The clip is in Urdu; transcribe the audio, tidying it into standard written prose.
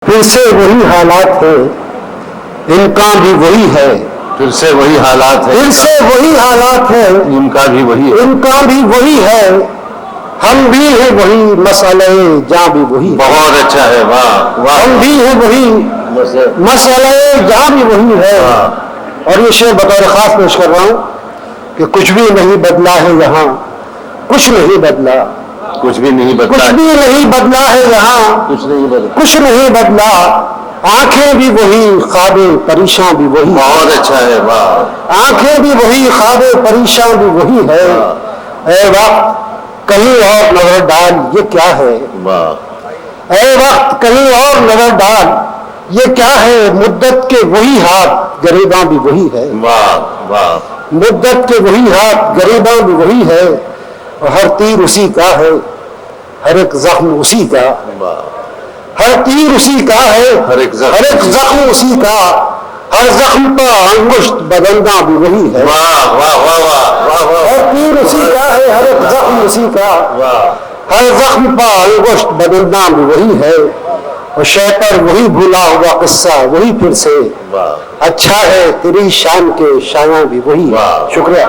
پھر سے وہی حالات ہے، امکان بھی وہی ہے، پھر سے وہی حالات ہے، پھر سے وہی حالات ہے، امکان بھی وہی ہے، امکان بھی وہی ہے، ہم بھی ہیں وہی، مسئلہ جہاں بھی وہی ہے، بہت اچھا ہے، واہ واہ، ہم بھی ہیں وہی، مسئلہ جہاں بھی وہی ہے۔ اور یہ شعر بطور خاص پیش کر رہا ہوں کہ کچھ بھی نہیں بدلا ہے یہاں، کچھ نہیں بدلا، کچھ بھی نہیں بدلا، کچھ بھی نہیں بدلا ہے یہاں، کچھ نہیں بدلا، کچھ نہیں بدلا، آنکھیں بھی وہی، خوابیں پریشاں بھی وہی، بہت اچھا ہے، واہ، آنکھیں بھی وہی، خوابیں پریشاں بھی وہی ہے۔ اے وقت کہیں اور نظر ڈال، یہ کیا ہے، واہ، اے وقت کہیں اور نظر ڈال، یہ کیا ہے، مدت کے وہی ہاتھ، گریباں بھی وہی ہے، واہ واہ، مدت کے وہی ہاتھ، گریباں بھی وہی ہے، اور ہر تیر اسی کا ہے، ہر ایک زخم اسی کا، ہر تیر اسی کا ہے، ہر ایک زخم اسی کا، ہر زخم کا انگشت بدلنا بھی وہی ہے، واہ واہ واہ واہ واہ، ہر تیر اسی کا ہے، ہر ایک زخم اسی کا، ہر زخم کا انگشت بدلنا بھی وہی ہے، اور شیطر وہی بھولا ہوا قصہ وہی پھر سے، اچھا ہے تیری شان کے شایاں بھی وہی ہے۔ شکریہ۔